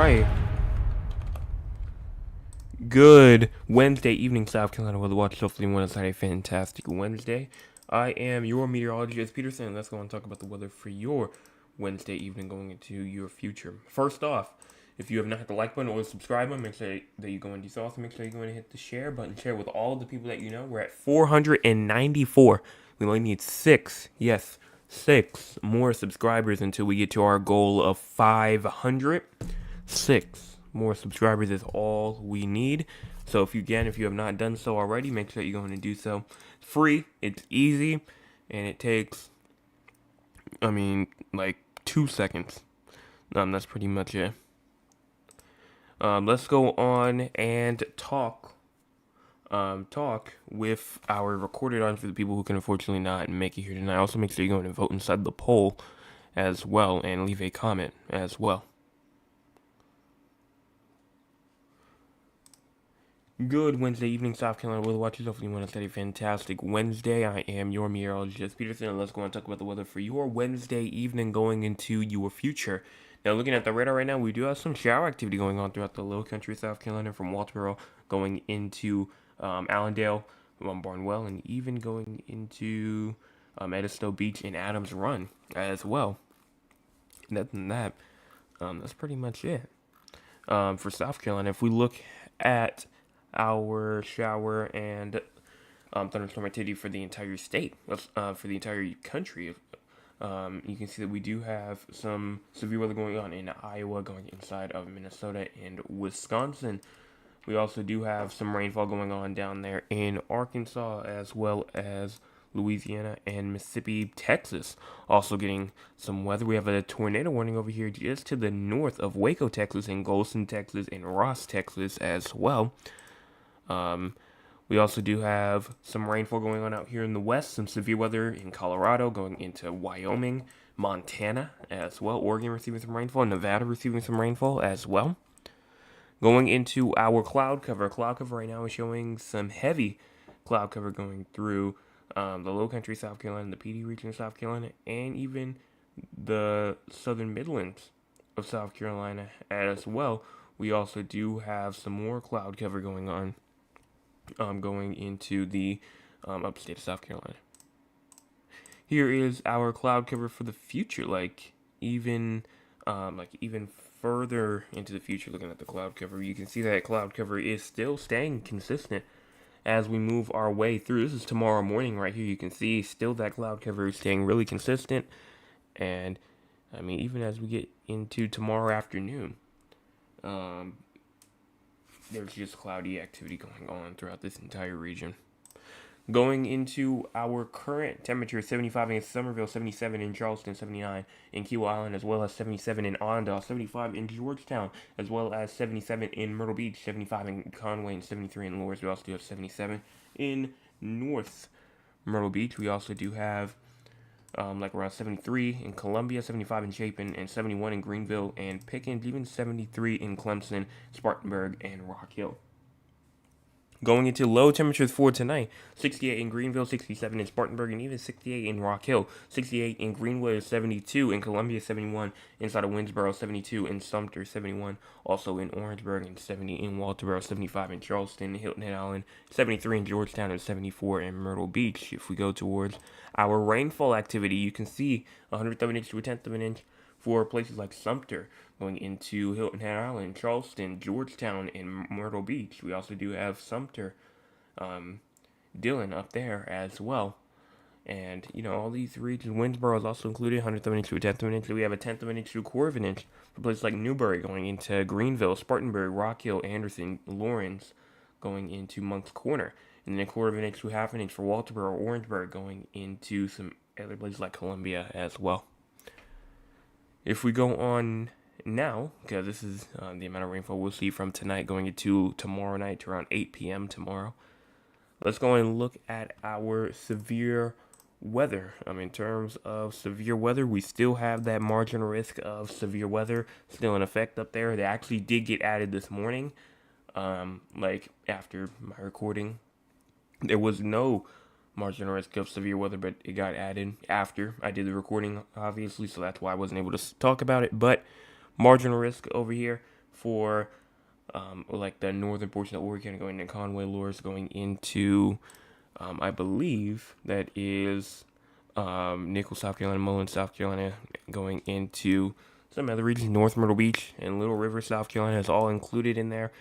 right. Good Wednesday evening, South Carolina weather watch. Hopefully, one had a fantastic Wednesday. I am your meteorologist, Peterson. Let's go and talk about the weather for your Wednesday evening going into your future. First off, if you have not hit the like button or the subscribe button, make sure that you go and do so. Also, make sure you go and hit the share button. Share with all the people that you know. We're at 494. We only need six. Yes, six more subscribers until we get to our goal of 500. Six more subscribers is all we need. So if you have not done so already, make sure you're going to do so. It's free, it's easy, and it takes like 2 seconds. That's pretty much it. Let's go on and talk with our recorded audience for the people who can unfortunately not make it here tonight. Also, make sure you go and vote inside the poll as well and leave a comment as well. Good Wednesday evening, South Carolina weather watchers. Hopefully, you want to have a fantastic Wednesday. I am your meteorologist, Peterson, and let's go and talk about the weather for your Wednesday evening going into your future. Now, looking at the radar right now, we do have some shower activity going on throughout the low country of South Carolina from Walterboro going into Allendale, Barnwell, and even going into Edisto Beach and Adams Run as well. And other than that, that's pretty much it for South Carolina. If we look at our shower and thunderstorm activity for the entire state, for the entire country. You can see that we do have some severe weather going on in Iowa, going inside of Minnesota and Wisconsin. We also do have some rainfall going on down there in Arkansas, as well as Louisiana and Mississippi, Texas. Also getting some weather. We have a tornado warning over here just to the north of Waco, Texas, and Golston, Texas, and Ross, Texas as well. We also do have some rainfall going on out here in the west, some severe weather in Colorado, going into Wyoming, Montana as well, Oregon receiving some rainfall, Nevada receiving some rainfall as well. Going into our cloud cover right now is showing some heavy cloud cover going through the low country South Carolina, the PD region of South Carolina, and even the southern Midlands of South Carolina as well. We also do have some more cloud cover going on going into the upstate of South Carolina. Here is our cloud cover for the future, even further into the future. Looking at the cloud cover, you can see that cloud cover is still staying consistent as we move our way through. This is tomorrow morning right here. You can see still that cloud cover is staying really consistent, and even as we get into tomorrow afternoon, there's just cloudy activity going on throughout this entire region. Going into our current temperature, 75 in Summerville, 77 in Charleston, 79 in Key Island, as well as 77 in Allendale, 75 in Georgetown, as well as 77 in Myrtle Beach, 75 in Conway, and 73 in Loras. We also do have 77 in North Myrtle Beach. We also do have around 73 in Columbia, 75 in Chapin, and 71 in Greenville and Pickens, even 73 in Clemson, Spartanburg, and Rock Hill. Going into low temperatures for tonight, 68 in Greenville, 67 in Spartanburg, and even 68 in Rock Hill, 68 in Greenwood, 72 in Columbia, 71 inside of Winsboro, 72 in Sumter, 71 also in Orangeburg, and 70 in Walterboro, 75 in Charleston, Hilton Head Island, 73 in Georgetown, and 74 in Myrtle Beach. If we go towards our rainfall activity, you can see 100th of an inch to a 10th of an inch for places like Sumter, going into Hilton Head Island, Charleston, Georgetown, and Myrtle Beach. We also do have Sumter, Dillon up there as well. And, all these regions, Winsboro is also included, 100th of an inch to a 10th of an inch. We have a 10th of an inch to a quarter of an inch for places like Newberry, going into Greenville, Spartanburg, Rock Hill, Anderson, Lawrence, going into Moncks Corner. And then a quarter of an inch to half an inch for Walterboro, Orangeburg, going into some other places like Columbia as well. If we go on now, because this is the amount of rainfall we'll see from tonight going into tomorrow night to around 8 p.m. tomorrow, let's go and look at our severe weather. In terms of severe weather, we still have that marginal risk of severe weather still in effect up there. They actually did get added this morning, after my recording. There was no marginal risk of severe weather, but it got added after I did the recording, obviously, so that's why I wasn't able to talk about it. But marginal risk over here for like the northern portion of Oregon, going into Conway, Loras, going into I believe that is Nichols, South Carolina, Mullins, South Carolina, going into some other regions, North Myrtle Beach and Little River, South Carolina is all included in there.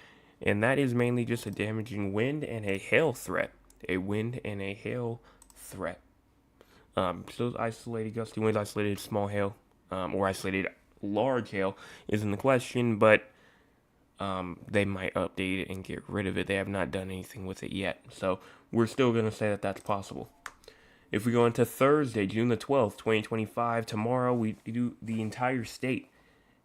And that is mainly just a damaging wind and a hail threat. A wind and a hail threat. So isolated gusty winds, isolated small hail, or isolated large hail isn't the question, but they might update it and get rid of it. They have not done anything with it yet. So we're still going to say that that's possible. If we go into Thursday, June the 12th, 2025, tomorrow we do the entire state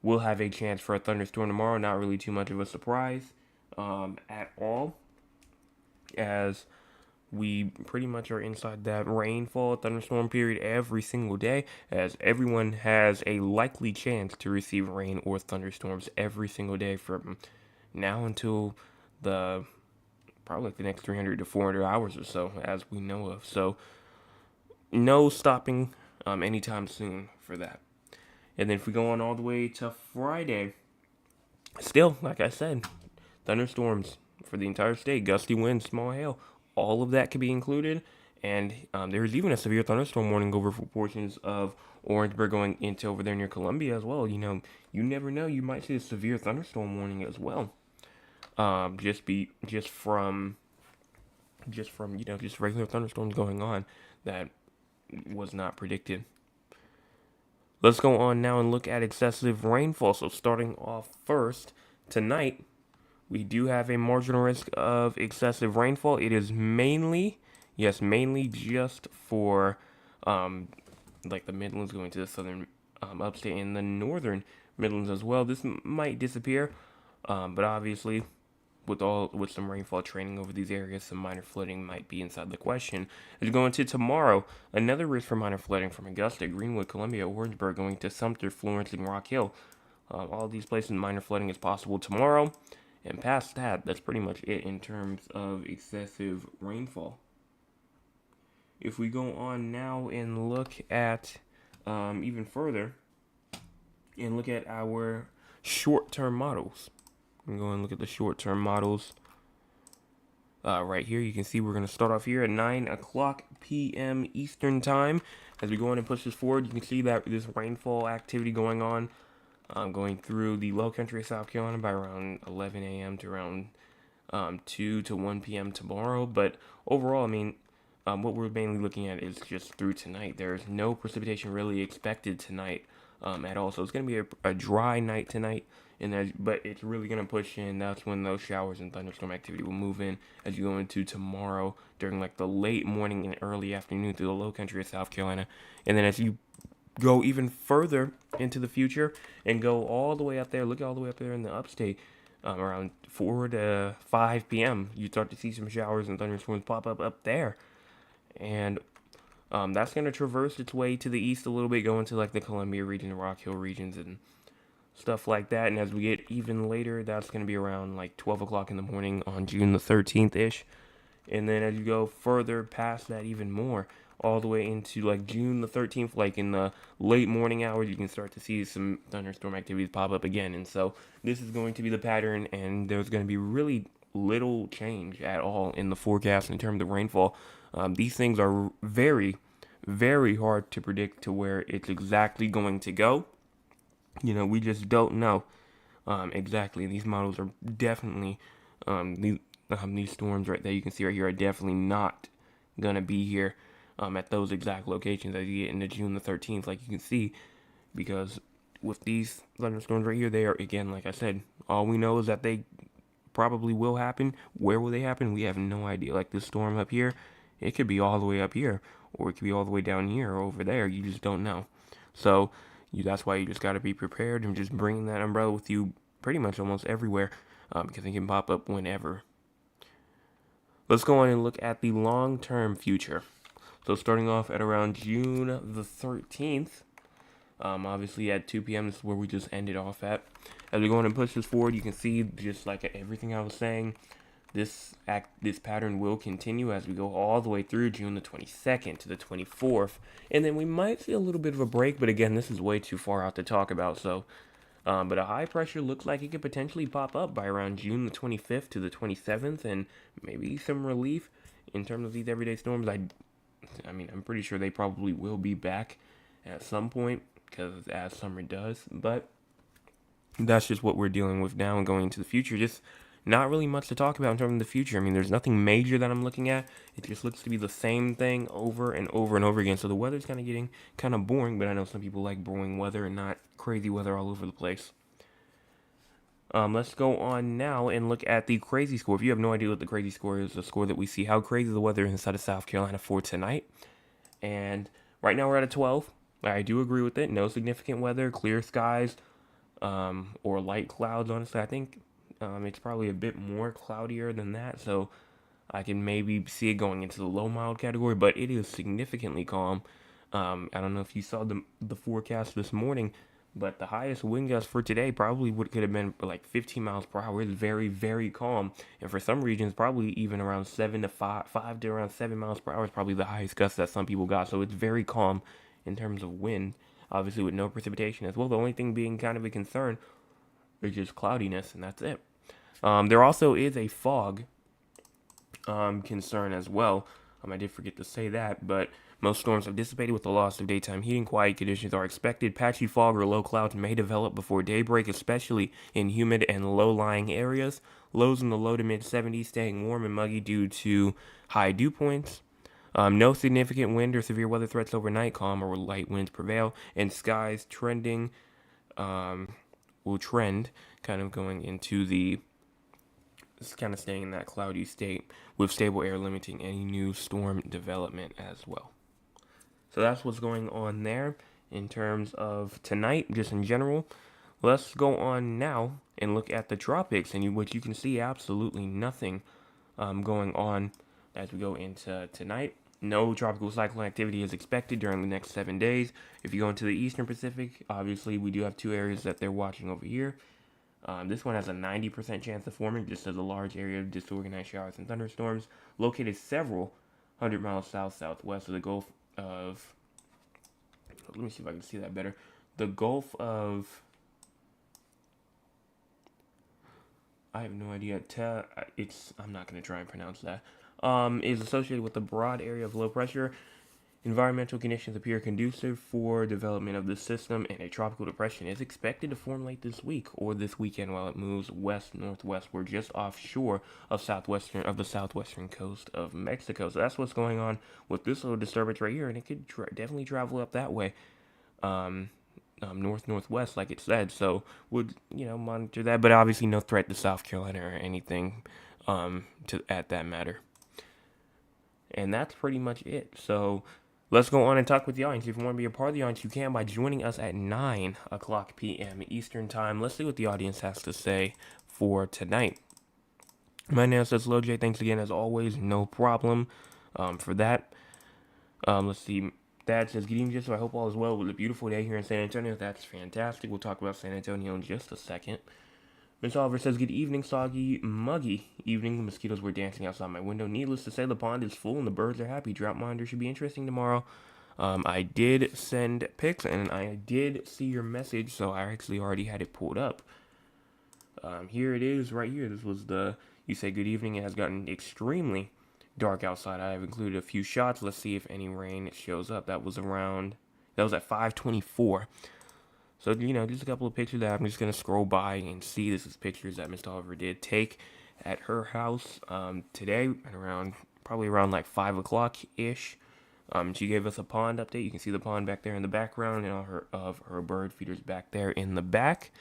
will have a chance for a thunderstorm tomorrow. Not really too much of a surprise at all, as we pretty much are inside that rainfall thunderstorm period every single day, as everyone has a likely chance to receive rain or thunderstorms every single day from now until the probably like the next 300 to 400 hours or so, as we know of. So no stopping anytime soon for that. And then if we go on all the way to Friday, still, like I said, thunderstorms for the entire state, gusty winds, small hail, all of that could be included. And there's even a severe thunderstorm warning over for portions of Orangeburg going into over there near Columbia as well. You know, you never know, you might see a severe thunderstorm warning as well. Just from regular thunderstorms going on that was not predicted. Let's go on now and look at excessive rainfall. So starting off first, tonight, we do have a marginal risk of excessive rainfall. It is mainly just for like the Midlands going to the southern upstate and the northern Midlands as well. This might disappear, but obviously with some rainfall training over these areas, some minor flooding might be inside the question. As we go into tomorrow, another risk for minor flooding from Augusta, Greenwood, Columbia, Orangeburg, going to Sumter, Florence, and Rock Hill. All these places, minor flooding is possible tomorrow. And past that, that's pretty much it in terms of excessive rainfall. If we go on now and look at even further, and look at our short-term models. I'm going to look at the short-term models. Right here, you can see we're going to start off here at 9 o'clock p.m. Eastern Time. As we go on and push this forward, you can see that this rainfall activity going on, going through the low country of South Carolina by around 11 a.m. to around 2 to 1 p.m. tomorrow. But overall, I mean, what we're mainly looking at is just through tonight. There's no precipitation really expected tonight at all. So it's going to be a dry night tonight. But it's really going to push in. That's when those showers and thunderstorm activity will move in as you go into tomorrow during like the late morning and early afternoon through the low country of South Carolina. And then as you go even further into the future and go all the way up there, look all the way up there in the upstate, around 4 to 5 p.m., you start to see some showers and thunderstorms pop up there. And that's going to traverse its way to the east a little bit, go into like the Columbia region, the Rock Hill regions, and stuff like that. And as we get even later, that's going to be around like 12 o'clock in the morning on June the 13th-ish. And then as you go further past that even more, all the way into like June the 13th, like in the late morning hours, you can start to see some thunderstorm activities pop up again. And so this is going to be the pattern, and there's going to be really little change at all in the forecast in terms of rainfall. These things are very, very hard to predict to where it's exactly going to go. You know, we just don't know exactly. These models are definitely, these storms right there you can see right here are definitely not going to be here at those exact locations as you get into June the 13th, like you can see, because with these thunderstorms right here, they are, again, like I said, all we know is that they probably will happen. Where will they happen? We have no idea. Like this storm up here, it could be all the way up here, or it could be all the way down here or over there. You just don't know. So that's why you just got to be prepared and just bring that umbrella with you pretty much almost everywhere, because it can pop up whenever. Let's go on and look at the long-term future. So starting off at around June the 13th, obviously at 2 p.m. this is where we just ended off at. As we go on and push this forward, you can see just like everything I was saying, this pattern will continue as we go all the way through June the 22nd to the 24th. And then we might see a little bit of a break, but again, this is way too far out to talk about, so But a high pressure looks like it could potentially pop up by around June the 25th to the 27th, and maybe some relief in terms of these everyday storms. I mean, I'm pretty sure they probably will be back at some point because as summer does, but that's just what we're dealing with now and going into the future. Just not really much to talk about in terms of the future. I mean, there's nothing major that I'm looking at. It just looks to be the same thing over and over and over again. So the weather's kind of getting kind of boring, but I know some people like boring weather and not crazy weather all over the place. Let's go on now and look at the crazy score. If you have no idea what the crazy score is, the score that we see how crazy the weather is inside of South Carolina for tonight. And right now we're at a 12. I do agree with it. No significant weather, clear skies, or light clouds. Honestly, I think it's probably a bit more cloudier than that. So I can maybe see it going into the low mild category, but it is significantly calm. I don't know if you saw the forecast this morning, but the highest wind gust for today probably could have been like 15 miles per hour. It's very, very calm, and for some regions, probably even around 5 to around 7 miles per hour is probably the highest gust that some people got. So it's very calm in terms of wind, obviously with no precipitation as well. The only thing being kind of a concern is just cloudiness, and that's it. There also is a fog concern as well. I did forget to say that, but most storms have dissipated with the loss of daytime heating. Quiet conditions are expected. Patchy fog or low clouds may develop before daybreak, especially in humid and low-lying areas. Lows in the low to mid-70s, staying warm and muggy due to high dew points. No significant wind or severe weather threats overnight. Calm or light winds prevail, and skies trending will trend, kind of going into the it's kind of staying in that cloudy state with stable air limiting any new storm development as well. So that's what's going on there in terms of tonight, just in general. Let's go on now and look at the tropics, and which you can see absolutely nothing going on as we go into tonight. No tropical cyclone activity is expected during the next 7 days. If you go into the eastern Pacific, obviously we do have two areas that they're watching over here. This one has a 90% chance of forming just as a large area of disorganized showers and thunderstorms, located several 100 miles south-southwest of the Gulf of. Let me see if I can see that better. The Gulf of. I have no idea. I'm not going to try and pronounce that. Is associated with a broad area of low pressure. Environmental conditions appear conducive for development of this system, and a tropical depression is expected to form late this week or this weekend while it moves west-northwest. We're just offshore of the southwestern coast of Mexico. So that's what's going on with this little disturbance right here, and it could definitely travel up that way, north-northwest, like it said. So would monitor that, but obviously no threat to South Carolina or anything at that matter. And that's pretty much it. So let's go on and talk with the audience. If you want to be a part of the audience, you can by joining us at 9 o'clock p.m. Eastern Time. Let's see what the audience has to say for tonight. My name says Lo J. Thanks again, as always. No problem for that. Let's see. Dad says, good evening, so I hope all is well with a beautiful day here in San Antonio. That's fantastic. We'll talk about San Antonio in just a second. Miss Oliver says, good evening, soggy, muggy evening. The mosquitoes were dancing outside my window. Needless to say, the pond is full and the birds are happy. Drought monitor should be interesting tomorrow. I did send pics and I did see your message, so I actually already had it pulled up. Here it is right here. This was you say good evening. It has gotten extremely dark outside. I have included a few shots. Let's see if any rain shows up. That was at 5:24. So, just a couple of pictures that I'm just going to scroll by and see. This is pictures that Miss Oliver did take at her house today at probably around like 5 o'clock-ish. She gave us a pond update. You can see the pond back there in the background and all her bird feeders back there in the back.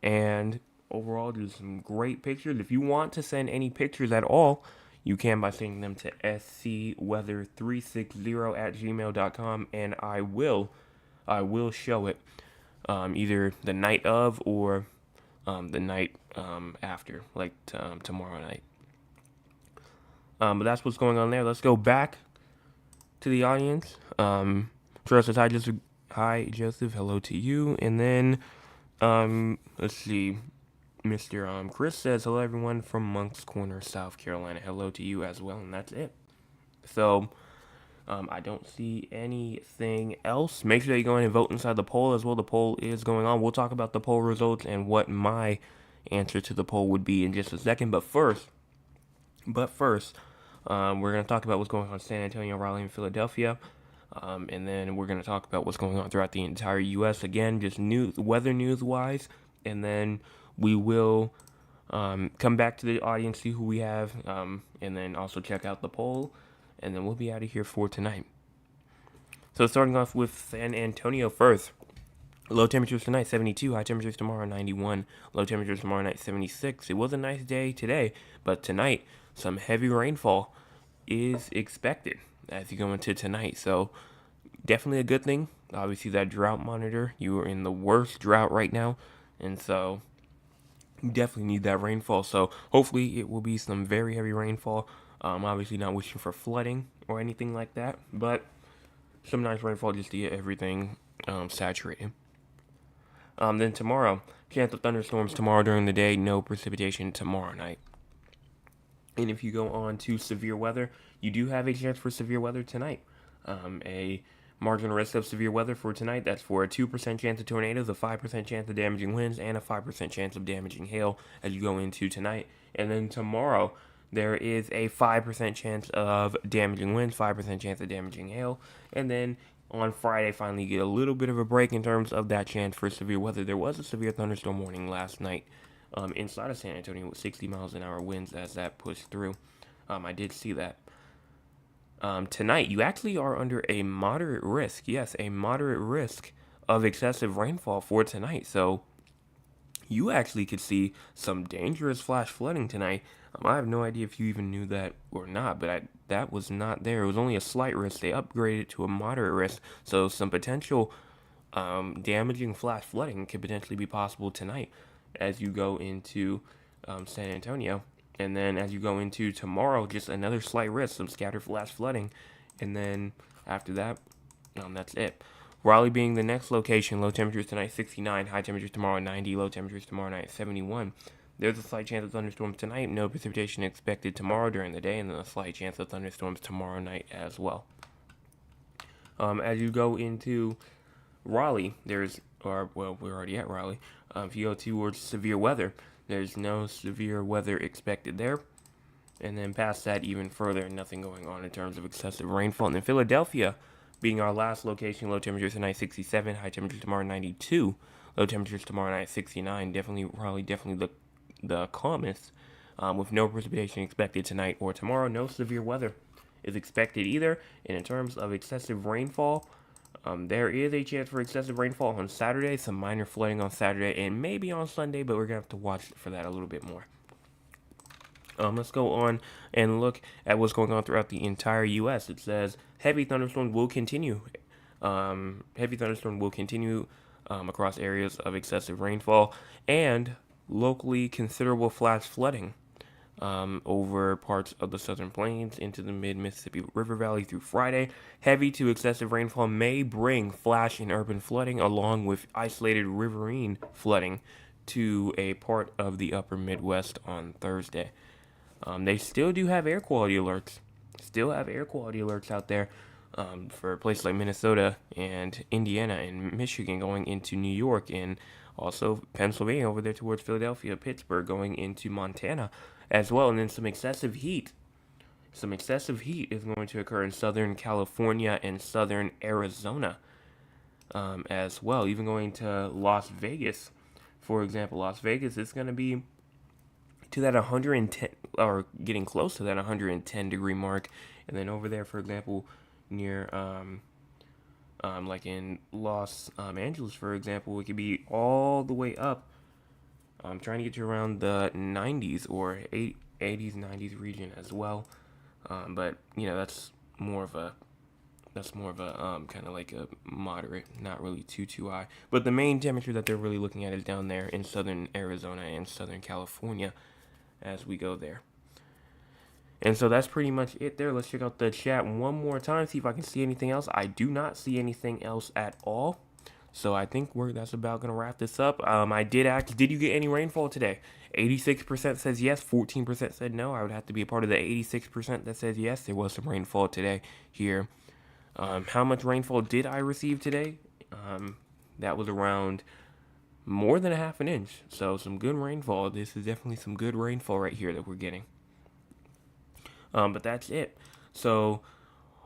And overall, there's some great pictures. If you want to send any pictures at all, you can by sending them to scweather360@gmail.com, and I will show it. Either the night of or the night after, like tomorrow night. But that's what's going on there. Let's go back to the audience. Trust says, hi, Joseph. Hi, Joseph. Hello to you. And then, let's see. Mr. Chris says, hello, everyone from Moncks Corner, South Carolina. Hello to you as well. And that's it. So, I don't see anything else. Make sure that you go in and vote inside the poll as well. The poll is going on. We'll talk about the poll results and what my answer to the poll would be in just a second. But first, we're going to talk about what's going on in San Antonio, Raleigh, and Philadelphia. And then we're going to talk about what's going on throughout the entire U.S. Again, just weather news-wise. And then we will come back to the audience, see who we have, and then also check out the poll. And then we'll be out of here for tonight. So starting off with San Antonio first. Low temperatures tonight, 72. High temperatures tomorrow, 91. Low temperatures tomorrow night, 76. It was a nice day today, but tonight, some heavy rainfall is expected as you go into tonight. So definitely a good thing. Obviously, that drought monitor, you are in the worst drought right now. And so you definitely need that rainfall. So hopefully it will be some very heavy rainfall. Obviously not wishing for flooding or anything like that, but some nice rainfall just to get everything saturated. Then tomorrow, chance of thunderstorms tomorrow during the day, no precipitation tomorrow night. And if you go on to severe weather, you do have a chance for severe weather tonight. A marginal risk of severe weather for tonight, that's for a 2% chance of tornadoes, a 5% chance of damaging winds, and a 5% chance of damaging hail as you go into tonight. And then tomorrow, there is a 5% chance of damaging winds, 5% chance of damaging hail. And then on Friday, finally get a little bit of a break in terms of that chance for severe weather. There was a severe thunderstorm warning last night inside of San Antonio with 60 miles an hour winds as that pushed through. I did see that. Tonight, you actually are under a moderate risk. Yes, a moderate risk of excessive rainfall for tonight. So you actually could see some dangerous flash flooding tonight. I have no idea if you even knew that or not, but that was not there. It was only a slight risk. They upgraded it to a moderate risk. So some potential damaging flash flooding could potentially be possible tonight as you go into San Antonio. And then as you go into tomorrow, just another slight risk, some scattered flash flooding. And then after that, that's it. Raleigh being the next location, low temperatures tonight 69, high temperatures tomorrow 90, low temperatures tomorrow night 71. There's a slight chance of thunderstorms tonight, no precipitation expected tomorrow during the day, and then a slight chance of thunderstorms tomorrow night as well. As you go into Raleigh, we're already at Raleigh. If you go towards severe weather, there's no severe weather expected there. And then past that, even further, nothing going on in terms of excessive rainfall. And then Philadelphia, being our last location, low temperatures tonight 67, high temperatures tomorrow 92, low temperatures tomorrow night 69. Raleigh definitely the calmest, with no precipitation expected tonight or tomorrow. No severe weather is expected either. And in terms of excessive rainfall, there is a chance for excessive rainfall on Saturday, some minor flooding on Saturday, and maybe on Sunday, but we're going to have to watch for that a little bit more. Let's go on and look at what's going on throughout the entire U.S. It says heavy thunderstorms will continue. Across areas of excessive rainfall and locally considerable flash flooding over parts of the southern plains into the mid-Mississippi River Valley through Friday. Heavy to excessive rainfall may bring flash and urban flooding along with isolated riverine flooding to a part of the upper Midwest on Thursday. They still do have air quality alerts. Out there for places like Minnesota and Indiana and Michigan going into New York and also Pennsylvania over there towards Philadelphia, Pittsburgh going into Montana as well. And then some excessive heat. Some excessive heat is going to occur in Southern California and Southern Arizona as well. Even going to Las Vegas, for example. Las Vegas is going to be to that 110 or getting close to that 110 degree mark. And then over there, for example, near like in Los Angeles, for example, it could be all the way up. I'm trying to get you around the 90s or 80s, 90s region as well. But that's more of a kind of like a moderate, not really too high. But the main temperature that they're really looking at is down there in southern Arizona and southern California as we go there. And so that's pretty much it there. Let's check out the chat one more time, see if I can see anything else. I do not see anything else at all. So I think that's about going to wrap this up. I did ask, did you get any rainfall today? 86% says yes, 14% said no. I would have to be a part of the 86% that says yes. There was some rainfall today here How much rainfall did I receive today? That was around more than a half an inch. So some good rainfall. This is definitely some good rainfall right here that we're getting. But that's it. So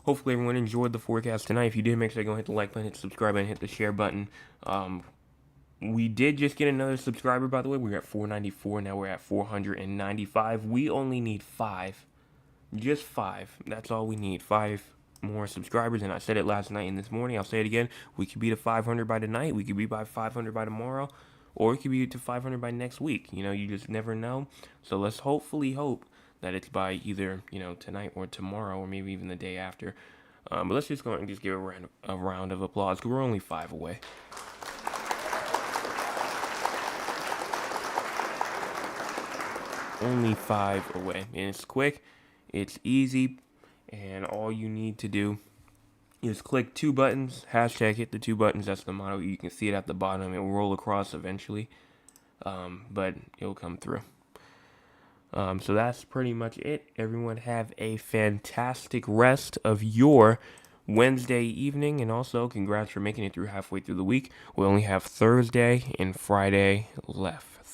hopefully everyone enjoyed the forecast tonight. If you did, make sure to go hit the like button, hit the subscribe button, hit the share button. We did just get another subscriber, by the way. We're at 494. Now we're at 495. We only need 5. Just 5. That's all we need. 5 more subscribers. And I said it last night and this morning. I'll say it again. We could be to 500 by tonight. We could be by 500 by tomorrow. Or it could be to 500 by next week. You know, you just never know. So let's hopefully hope that it's by either, tonight or tomorrow or maybe even the day after. But let's just go ahead and just give a round of applause because we're only 5 away. Only 5 away. And it's quick, it's easy, and all you need to do is click 2 buttons, hashtag hit the 2 buttons. That's the motto. You can see it at the bottom. It will roll across eventually, but it'll come through. So that's pretty much it. Everyone have a fantastic rest of your Wednesday evening, and also congrats for making it through halfway through the week. We only have Thursday and Friday left.